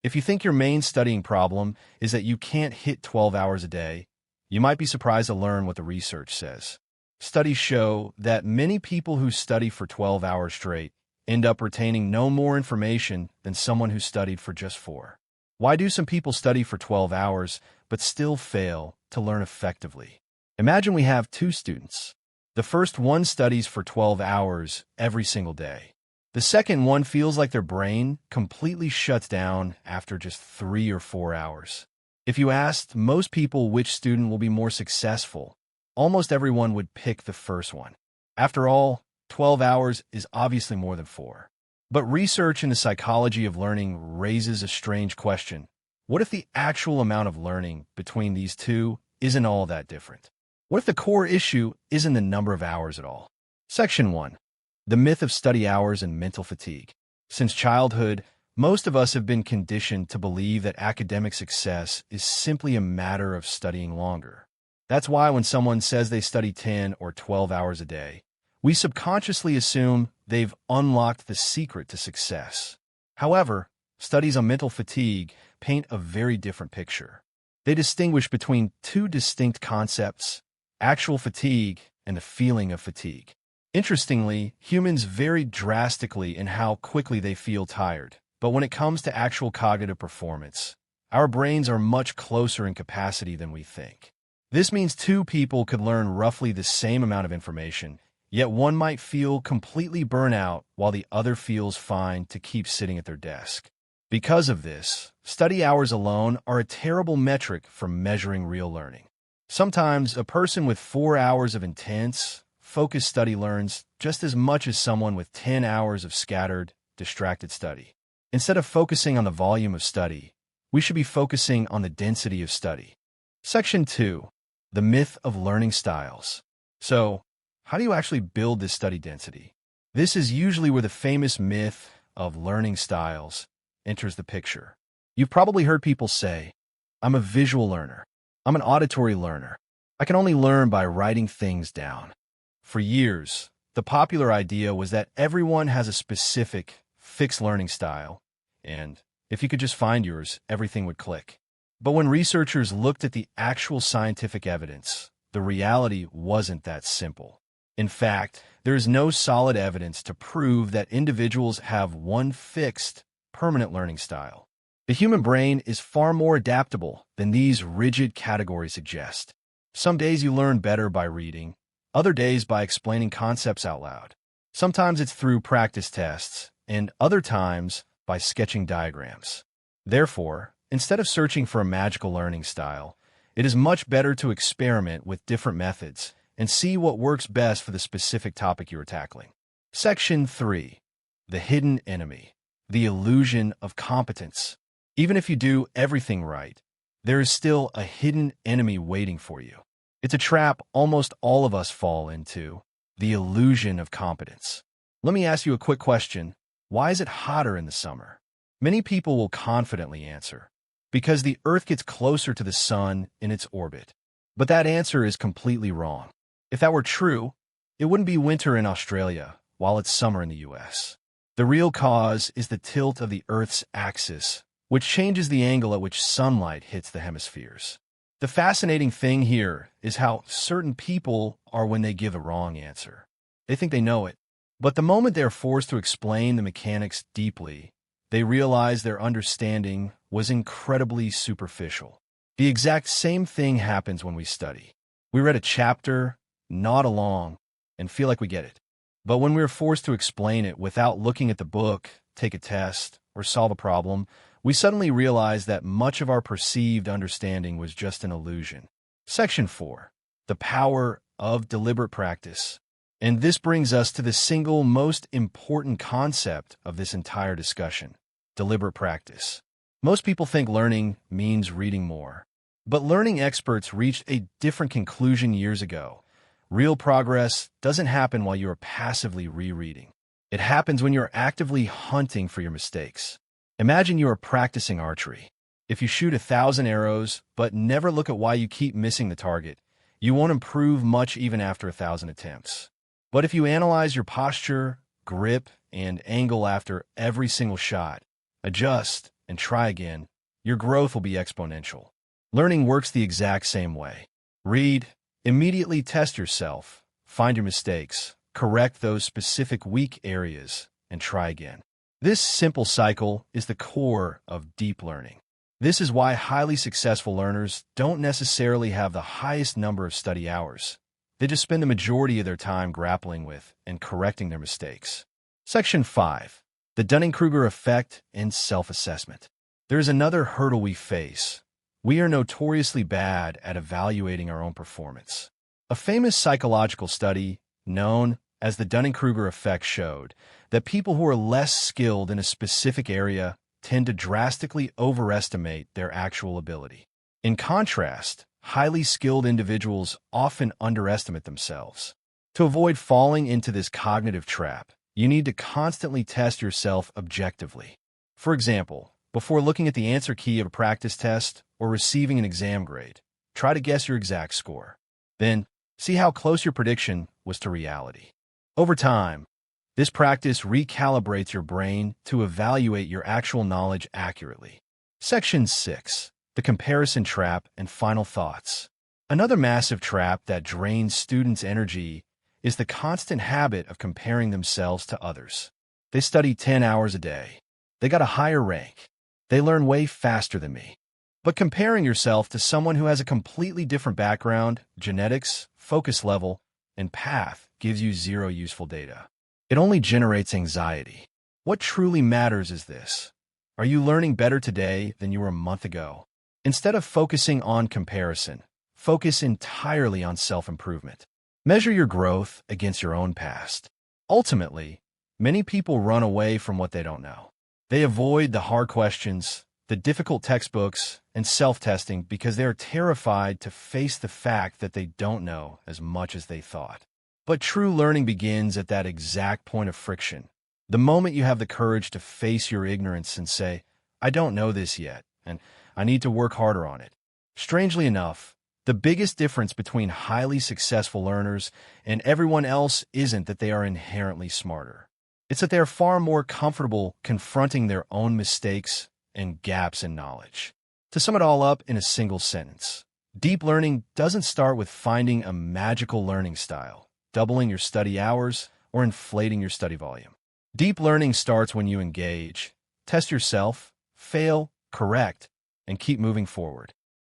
If you think your main studying problem is that you can't hit 12 hours a day, you might be surprised to learn what the research says. Studies show that many people who study for 12 hours straight end up retaining no more information than someone who studied for just 4. Why do some people study for 12 hours but still fail to learn effectively? Imagine we have 2 students. The first one studies for 12 hours every single day. The second one feels like their brain completely shuts down after just 3 or 4 hours. If you asked most people which student will be more successful, almost everyone would pick the first one. After all, 12 hours is obviously more than 4. But research in the psychology of learning raises a strange question. What if the actual amount of learning between these two isn't all that different? What if the core issue isn't the number of hours at all? Section 1. The myth of study hours and mental fatigue. Since childhood, most of us have been conditioned to believe that academic success is simply a matter of studying longer. That's why when someone says they study 10 or 12 hours a day, we subconsciously assume they've unlocked the secret to success. However, studies on mental fatigue paint a very different picture. They distinguish between 2 distinct concepts: actual fatigue and the feeling of fatigue. Interestingly, humans vary drastically in how quickly they feel tired, but when it comes to actual cognitive performance, our brains are much closer in capacity than we think. This means 2 people could learn roughly the same amount of information, yet one might feel completely burnt out while the other feels fine to keep sitting at their desk. Because of this, study hours alone are a terrible metric for measuring real learning. Sometimes a person with 4 hours of intense, focused study learns just as much as someone with 10 hours of scattered, distracted study. Instead of focusing on the volume of study, we should be focusing on the density of study. Section 2. The myth of learning styles. So, how do you actually build this study density? This is usually where the famous myth of learning styles enters the picture. You've probably heard people say, "I'm a visual learner. I'm an auditory learner. I can only learn by writing things down." For years, the popular idea was that everyone has a specific, fixed learning style, and if you could just find yours, everything would click. But when researchers looked at the actual scientific evidence, the reality wasn't that simple. In fact, there is no solid evidence to prove that individuals have one fixed, permanent learning style. The human brain is far more adaptable than these rigid categories suggest. Some days you learn better by reading, other days by explaining concepts out loud. Sometimes it's through practice tests, and other times by sketching diagrams. Therefore, instead of searching for a magical learning style, it is much better to experiment with different methods and see what works best for the specific topic you are tackling. Section 3. The hidden enemy. The illusion of competence. Even if you do everything right, there is still a hidden enemy waiting for you. It's a trap almost all of us fall into: the illusion of competence. Let me ask you a quick question. Why is it hotter in the summer? Many people will confidently answer, because the Earth gets closer to the sun in its orbit. But that answer is completely wrong. If that were true, it wouldn't be winter in Australia while it's summer in the US. The real cause is the tilt of the Earth's axis, which changes the angle at which sunlight hits the hemispheres. The fascinating thing here is how certain people are when they give a wrong answer. They think they know it, but the moment they're forced to explain the mechanics deeply, they realize their understanding was incredibly superficial. The exact same thing happens when we study. We read a chapter, nod along, and feel like we get it. But when we're forced to explain it without looking at the book, take a test, or solve a problem, we suddenly realize that much of our perceived understanding was just an illusion. Section 4. The power of deliberate practice. And this brings us to the single most important concept of this entire discussion: deliberate practice. Most people think learning means reading more. But learning experts reached a different conclusion years ago. Real progress doesn't happen while you are passively rereading. It happens when you're actively hunting for your mistakes. Imagine you are practicing archery. If you shoot 1,000 arrows, but never look at why you keep missing the target, you won't improve much even after 1,000 attempts. But if you analyze your posture, grip, and angle after every single shot, adjust, and try again, your growth will be exponential. Learning works the exact same way. Read, immediately test yourself, find your mistakes, correct those specific weak areas, and try again. This simple cycle is the core of deep learning. This is why highly successful learners don't necessarily have the highest number of study hours. They just spend the majority of their time grappling with and correcting their mistakes. Section 5. The Dunning-Kruger Effect and Self-Assessment. There is another hurdle we face. We are notoriously bad at evaluating our own performance. A famous psychological study, known as the Dunning-Kruger Effect, showed that people who are less skilled in a specific area tend to drastically overestimate their actual ability. In contrast, highly skilled individuals often underestimate themselves. To avoid falling into this cognitive trap, you need to constantly test yourself objectively. For example, before looking at the answer key of a practice test or receiving an exam grade, try to guess your exact score. Then, see how close your prediction was to reality. Over time, this practice recalibrates your brain to evaluate your actual knowledge accurately. Section 6. The Comparison Trap and Final Thoughts. Another massive trap that drains students' energy is the constant habit of comparing themselves to others. They study 10 hours a day. They got a higher rank. They learn way faster than me. But comparing yourself to someone who has a completely different background, genetics, focus level, and path gives you zero useful data. It only generates anxiety. What truly matters is this. Are you learning better today than you were a month ago? Instead of focusing on comparison, focus entirely on self-improvement. Measure your growth against your own past. Ultimately, many people run away from what they don't know. They avoid the hard questions, the difficult textbooks, and self-testing because they are terrified to face the fact that they don't know as much as they thought. But true learning begins at that exact point of friction. The moment you have the courage to face your ignorance and say, I don't know this yet, and I need to work harder on it. Strangely enough, the biggest difference between highly successful learners and everyone else isn't that they are inherently smarter. It's that they are far more comfortable confronting their own mistakes and gaps in knowledge. To sum it all up in a single sentence, deep learning doesn't start with finding a magical learning style, doubling your study hours, or inflating your study volume. Deep learning starts when you engage, test yourself, fail, correct, and keep moving forward.